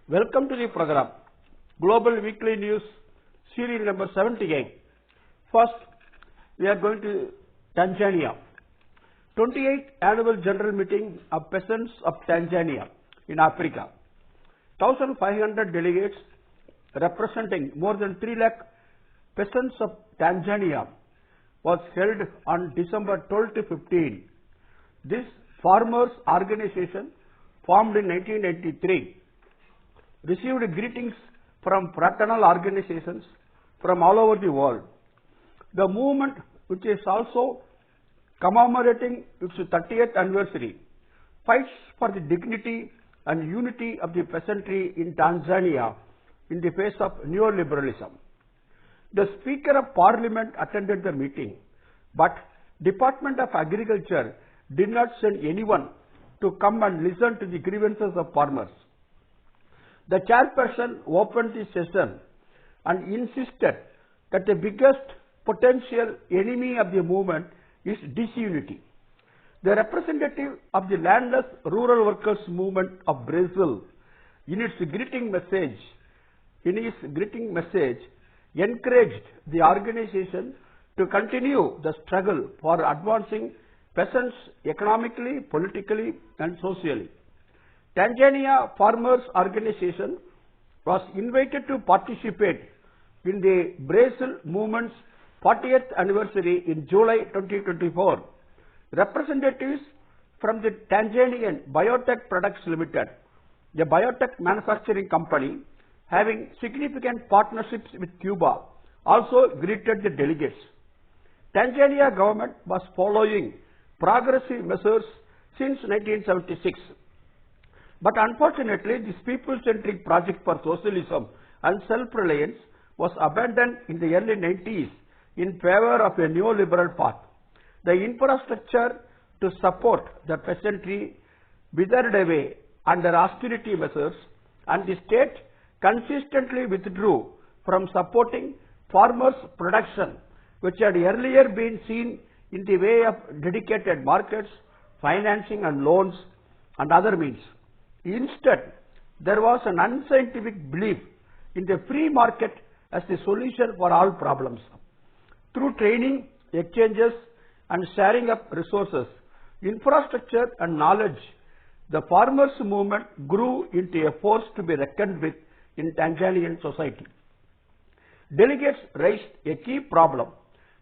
Welcome to the program, Global Weekly News, serial number 78. First, we are going to Tanzania. 28th Annual General Meeting of Peasants of Tanzania in Africa. 1,500 delegates representing more than 3 lakh peasants of Tanzania was held on December 12 to 15. This farmers organization, formed in 1983, received greetings from fraternal organizations from all over the world. The movement, which is also commemorating its 30th anniversary, fights for the dignity and unity of the peasantry in Tanzania in the face of neoliberalism. The Speaker of Parliament attended the meeting, but Department of Agriculture did not send anyone to come and listen to the grievances of farmers. The chairperson opened the session and insisted that the biggest potential enemy of the movement is disunity. The representative of the landless rural workers movement of Brazil, in his greeting message, encouraged the organization to continue the struggle for advancing peasants economically, politically, and socially. Tanzania Farmers Organization was invited to participate in the Brazil movement's 40th anniversary in July 2024. Representatives from the Tanzanian Biotech Products Limited, a biotech manufacturing company having significant partnerships with Cuba, also greeted the delegates. Tanzania government was following progressive measures since 1976. But unfortunately, this people-centric project for socialism and self-reliance was abandoned in the early 90s in favor of a neoliberal path. The infrastructure to support the peasantry withered away under austerity measures, and the state consistently withdrew from supporting farmers' production, which had earlier been seen in the way of dedicated markets, financing and loans, and other means. Instead, there was an unscientific belief in the free market as the solution for all problems. Through training, exchanges, and sharing of resources, infrastructure and knowledge, the farmers' movement grew into a force to be reckoned with in Tanzanian society. Delegates raised a key problem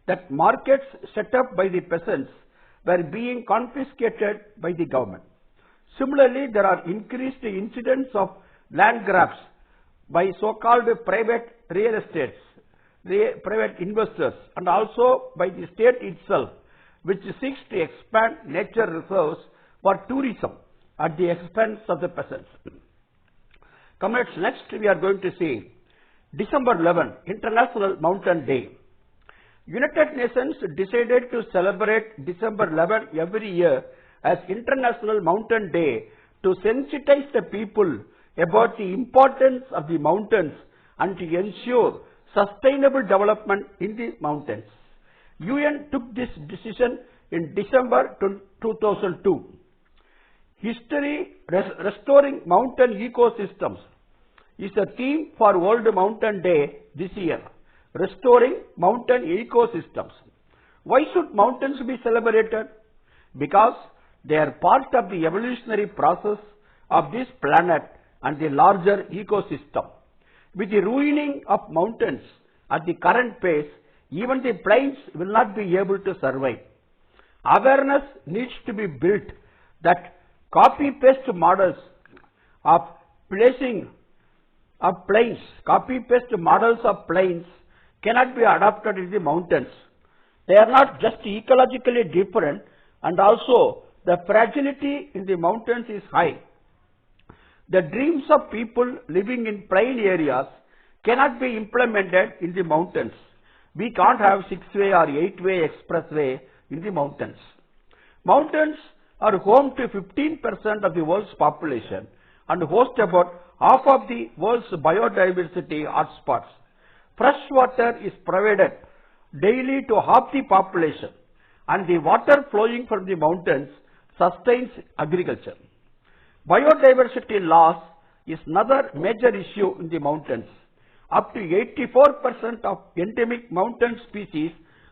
that markets set up by the peasants were being confiscated by the government. Similarly, there are increased incidents of land grabs by so-called private real estates, private investors, and also by the state itself, which seeks to expand nature reserves for tourism at the expense of the peasants. Comrades, next we are going to see December 11, International Mountain Day. United Nations decided to celebrate December 11 every year as International Mountain Day to sensitize the people about the importance of the mountains and to ensure sustainable development in the mountains. UN took this decision in December 2002. Restoring mountain ecosystems is a theme for World Mountain Day this year. Restoring mountain ecosystems. Why should mountains be celebrated? Because they are part of the evolutionary process of this planet and the larger ecosystem. With the ruining of mountains at the current pace, even the plains will not be able to survive. Awareness needs to be built that copy-paste models of plains cannot be adopted in the mountains. They are not just ecologically different, and also the fragility in the mountains is high. The dreams of people living in plain areas cannot be implemented in the mountains. We can't have 6-way or 8-way expressway in the mountains. Mountains are home to 15% of the world's population and host about half of the world's biodiversity hotspots. Fresh water is provided daily to half the population, and the water flowing from the mountains sustains agriculture. Biodiversity loss is another major issue in the mountains. Up to 84% of endemic mountain species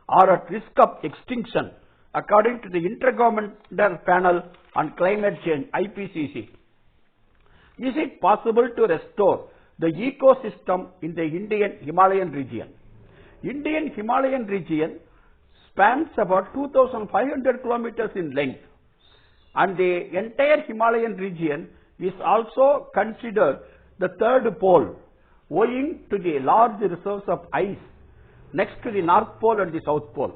are at risk of extinction, according to the Intergovernmental Panel on Climate Change, IPCC. Is it possible to restore the ecosystem in the Indian Himalayan region? Indian Himalayan region spans about 2,500 kilometers in length, and the entire Himalayan region is also considered the third pole, owing to the large reserves of ice next to the North Pole and the South Pole.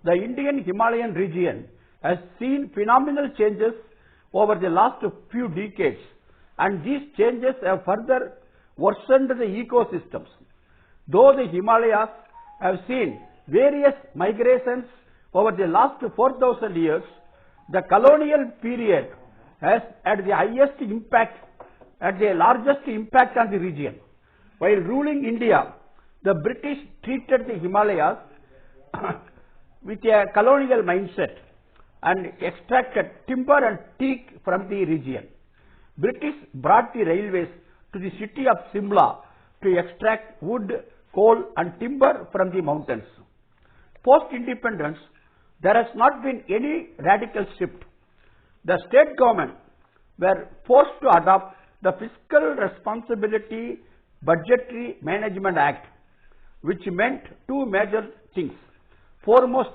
The Indian Himalayan region has seen phenomenal changes over the last few decades, and these changes have further worsened the ecosystems. Though the Himalayas have seen various migrations over the last 4,000 years, the colonial period has had the highest impact, had the largest impact on the region. While ruling India, the British treated the Himalayas with a colonial mindset and extracted timber and teak from the region. British brought the railways to the city of Simla to extract wood, coal and timber from the mountains. Post-independence, there has not been any radical shift. The state government were forced to adopt the Fiscal Responsibility Budgetary Management Act, which meant two major things. Foremost,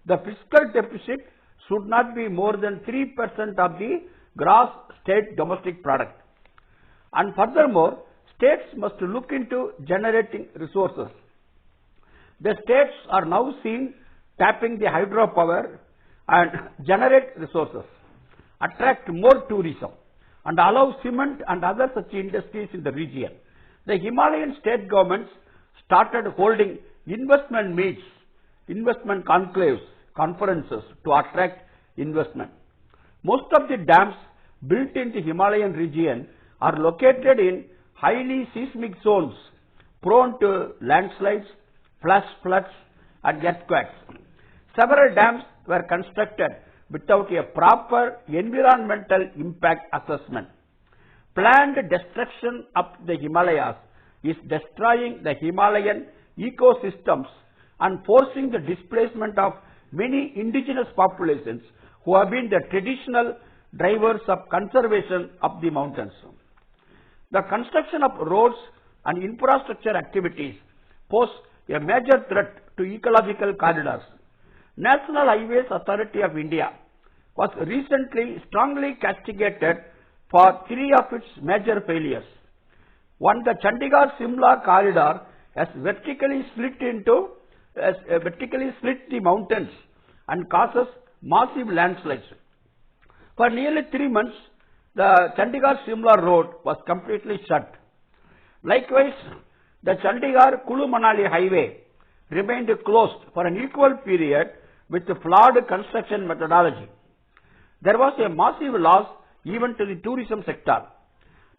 the fiscal deficit should not be more than 3% of the gross state domestic product. And furthermore, states must look into generating resources. The states are now seen tapping the hydropower and generate resources, attract more tourism, and allow cement and other such industries in the region. The Himalayan state governments started holding investment meets, investment conclaves, conferences to attract investment. Most of the dams built in the Himalayan region are located in highly seismic zones prone to landslides, flash floods and earthquakes. Several dams were constructed without a proper environmental impact assessment. Planned destruction of the Himalayas is destroying the Himalayan ecosystems and forcing the displacement of many indigenous populations who have been the traditional drivers of conservation of the mountains. The construction of roads and infrastructure activities pose a major threat to ecological corridors. National Highways Authority of India was recently strongly castigated for three of its major failures. One, the Chandigarh-Simla corridor has vertically split the mountains and causes massive landslides. For nearly 3 months, the Chandigarh-Simla road was completely shut. Likewise, the Chandigarh-Kulu-Manali highway remained closed for an equal period with flawed construction methodology. There was a massive loss even to the tourism sector.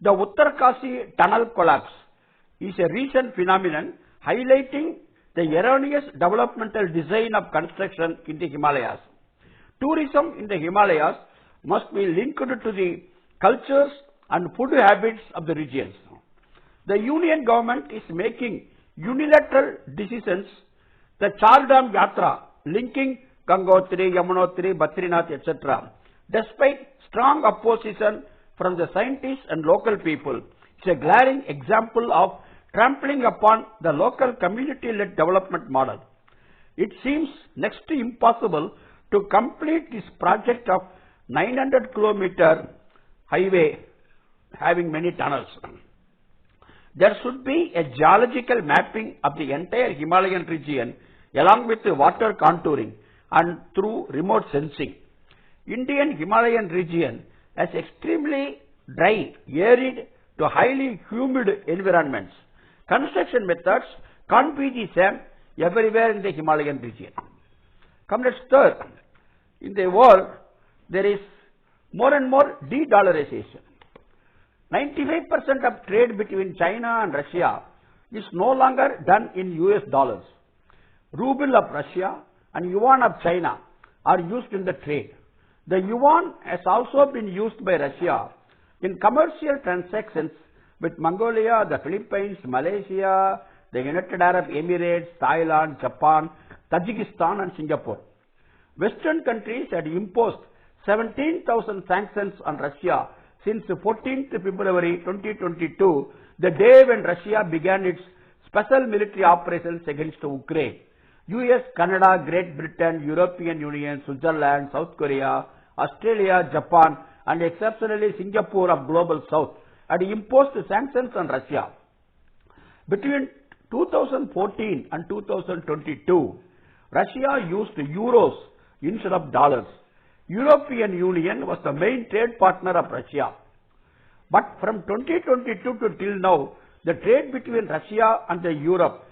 The Uttarkasi tunnel collapse is a recent phenomenon highlighting the erroneous developmental design of construction in the Himalayas. Tourism in the Himalayas must be linked to the cultures and food habits of the regions. The union government is making unilateral decisions. The Chardham Yatra linking Gangotri, Yamunotri, Badrinath, etc., despite strong opposition from the scientists and local people, it's a glaring example of trampling upon the local community-led development model. It seems next to impossible to complete this project of 900-kilometer highway having many tunnels. There should be a geological mapping of the entire Himalayan region along with the water contouring and through remote sensing. Indian Himalayan region has extremely dry, arid to highly humid environments. Construction methods can't be the same everywhere in the Himalayan region. Comrades, third, in the world there is more and more de-dollarization. 95% of trade between China and Russia is no longer done in US dollars. Ruble of Russia and yuan of China are used in the trade. The yuan has also been used by Russia in commercial transactions with Mongolia, the Philippines, Malaysia, the United Arab Emirates, Thailand, Japan, Tajikistan and Singapore. Western countries had imposed 17,000 sanctions on Russia since 14th February 2022, the day when Russia began its special military operations against Ukraine. US, Canada, Great Britain, European Union, Switzerland, South Korea, Australia, Japan and exceptionally Singapore of Global South had imposed sanctions on Russia. Between 2014 and 2022, Russia used euros instead of dollars. European Union was the main trade partner of Russia. But from 2022 to till now, the trade between Russia and Europe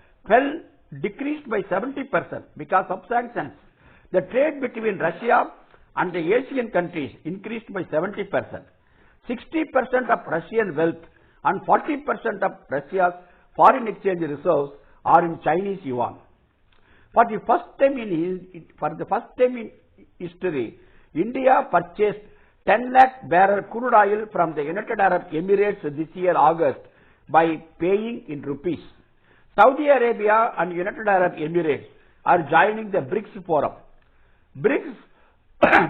decreased by 70% because of sanctions. The trade between Russia and the Asian countries increased by 70%. 60% of Russian wealth and 40% of Russia's foreign exchange reserves are in Chinese yuan. For the first time in history, India purchased 10 lakh barrel crude oil from the United Arab Emirates this year August by paying in rupees. Saudi Arabia and United Arab Emirates are joining the BRICS forum. BRICS,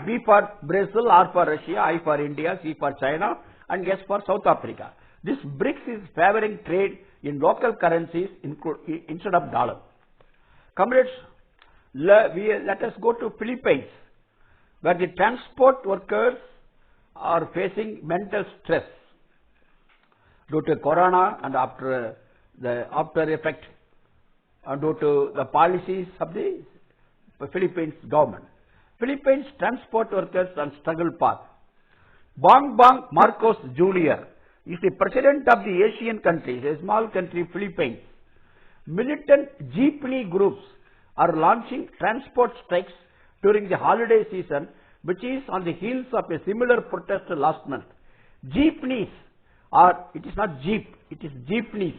B for Brazil, R for Russia, I for India, C for China and S for South Africa. This BRICS is favoring trade in local currencies instead of dollar. Comrades, let us go to Philippines, where the transport workers are facing mental stress due to corona and after effect due to the policies of the Philippines government. Philippines transport workers on struggle path. Bongbong Marcos Jr. is the president of the Asian countries, a small country, Philippines. Militant jeepney groups are launching transport strikes during the holiday season, which is on the heels of a similar protest last month. Jeepneys, it is not jeep, it is jeepneys,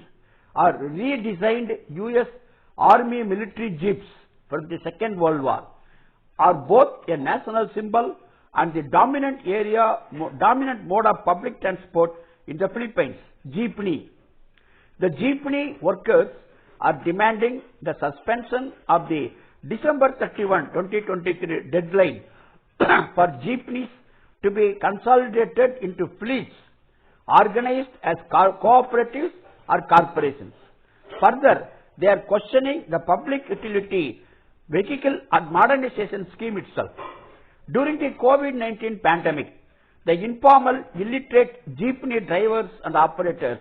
are redesigned US Army military jeeps from the Second World War, are both a national symbol and the dominant mode of public transport in the Philippines, jeepney. The jeepney workers are demanding the suspension of the December 31, 2023 deadline for jeepneys to be consolidated into fleets organized as cooperatives or corporations. Further, they are questioning the public utility vehicle modernization scheme itself. During the COVID-19 pandemic, the informal, illiterate jeepney drivers and operators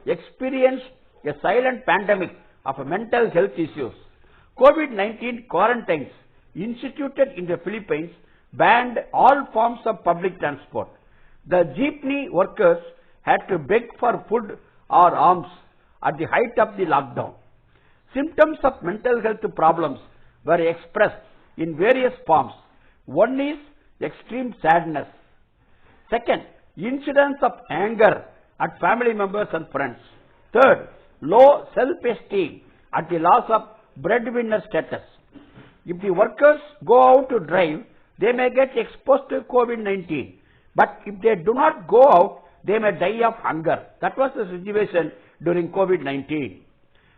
experienced a silent pandemic of mental health issues. COVID-19 quarantines instituted in the Philippines banned all forms of public transport. The jeepney workers had to beg for food or alms at the height of the lockdown. Symptoms of mental health problems were expressed in various forms. One is extreme sadness. Second, incidents of anger at family members and friends. Third, low self-esteem at the loss of breadwinner status. If the workers go out to drive, they may get exposed to COVID-19. But if they do not go out, they may die of hunger. That was the situation during COVID-19.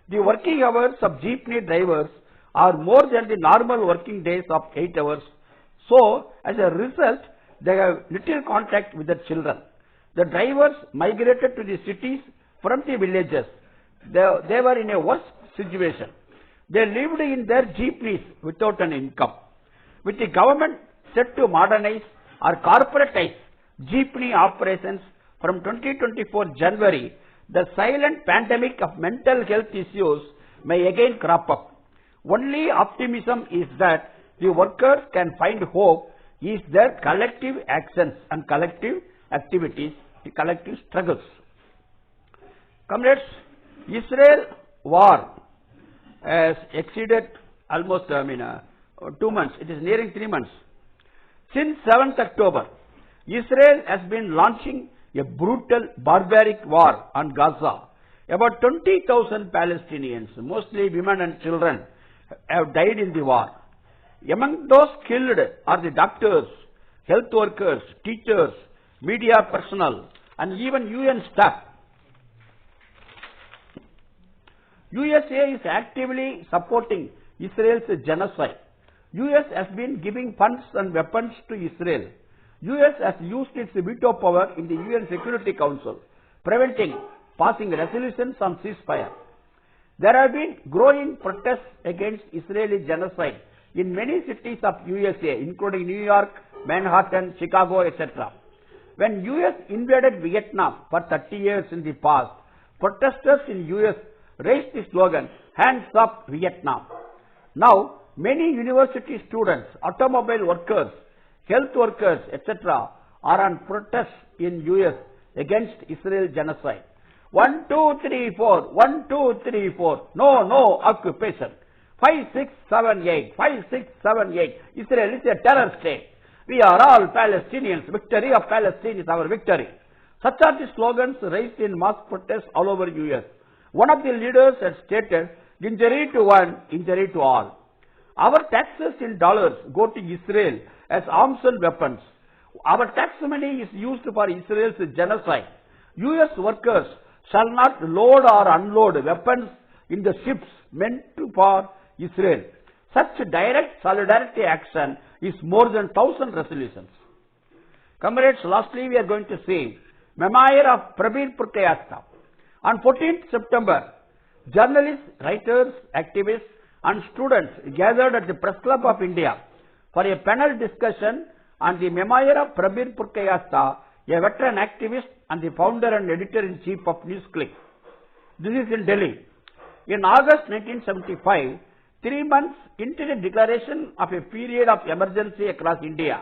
The working hours of jeepney drivers are more than the normal working days of 8 hours. So, as a result, they have little contact with their children. The drivers migrated to the cities from the villages. They were in a worse situation. They lived in their jeepneys without an income. With the government set to modernize or corporatize jeepney operations from 2024 January, the silent pandemic of mental health issues may again crop up. Only optimism is that the workers can find hope is their collective actions and collective activities, the collective struggles. Comrades, Israel war has exceeded almost 2 months. It is nearing 3 months. Since 7th October, Israel has been launching a brutal, barbaric war on Gaza. About 20,000 Palestinians, mostly women and children, have died in the war. Among those killed are the doctors, health workers, teachers, media personnel, and even UN staff. USA is actively supporting Israel's genocide. US has been giving funds and weapons to Israel. US has used its veto power in the UN Security Council, preventing passing resolutions on ceasefire. There have been growing protests against Israeli genocide in many cities of USA, including New York, Manhattan, Chicago, etc. When US invaded Vietnam for 30 years in the past, protesters in US raised the slogan, "Hands up Vietnam." Now, many university students, automobile workers, health workers, etc. are on protests in US against Israel genocide. 1, 2, 3, 4, 1, 2, 3, 4, no occupation. 5, 6, 7, 8, 5, 6, 7, 8. Israel is a terror state. We are all Palestinians. Victory of Palestine is our victory. Such are the slogans raised in mass protests all over US. One of the leaders had stated, "Injury to one, injury to all." Our taxes in dollars go to Israel as arms and weapons. Our tax money is used for Israel's genocide. US workers shall not load or unload weapons in the ships meant for Israel. Such direct solidarity action is more than 1,000 resolutions. Comrades, lastly we are going to see Memoir of Prabir Purkayastha. On 14th September, journalists, writers, activists and students gathered at the Press Club of India for a panel discussion on the Memoir of Prabir Purkayastha, a veteran activist and the founder and editor-in-chief of NewsClick. This is in Delhi. In August 1975, 3 months into the declaration of a period of emergency across India,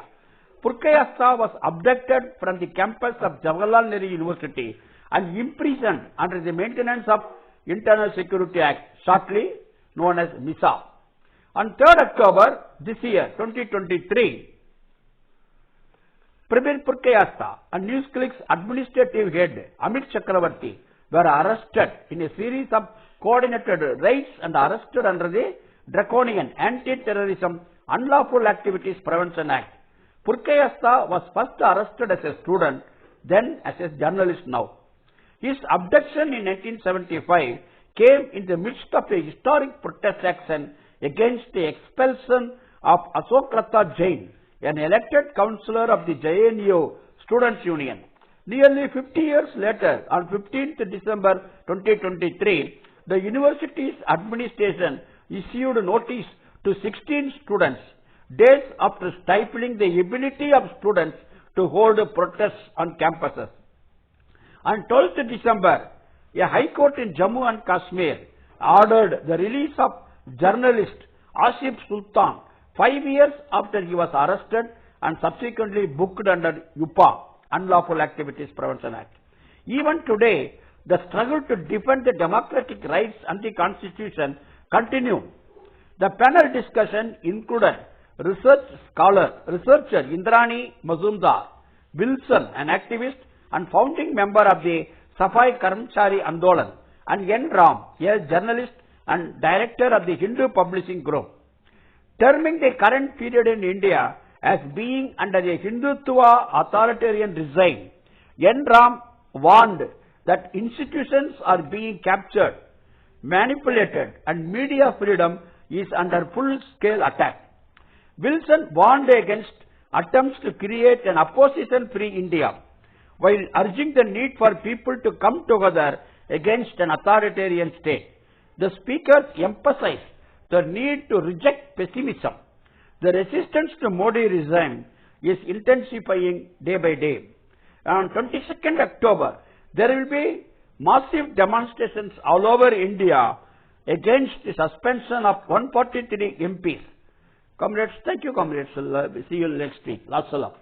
Purkayastha was abducted from the campus of Jawaharlal Nehru University and imprisoned under the Maintenance of Internal Security Act, shortly known as MISA. On 3rd October this year, 2023, Prabir Purkayastha and NewsClick's administrative head, Amit Chakravarti, were arrested in a series of coordinated raids and arrested under the draconian Anti-Terrorism Unlawful Activities Prevention Act. Purkayastha was first arrested as a student, then as a journalist now. His abduction in 1975 came in the midst of a historic protest action against the expulsion of Ashok Lata Jain, an elected councillor of the JNU Students' Union. Nearly 50 years later, on 15th December 2023, the university's administration issued notice to 16 students, days after stifling the ability of students to hold protests on campuses. On 12th December, a High Court in Jammu and Kashmir ordered the release of journalist Asif Sultan 5 years after he was arrested and subsequently booked under UPA, Unlawful Activities Prevention Act. Even today, the struggle to defend the democratic rights and the Constitution continue. The panel discussion included researcher Indrani Mazumdar, Wilson, an activist and founding member of the Safai Karmchari Andolan, and N. Ram, a journalist and director of the Hindu Publishing Group. Terming the current period in India as being under a Hindutva authoritarian regime, N. Ram warned that institutions are being captured, manipulated, and media freedom is under full-scale attack. Wilson warned against attempts to create an opposition-free India, while urging the need for people to come together against an authoritarian state. The speakers emphasized the need to reject pessimism. The resistance to Modi regime is intensifying day by day. On 22nd October, there will be massive demonstrations all over India against the suspension of 143 MPs. Comrades, thank you, comrades. See you next week. Lots of love.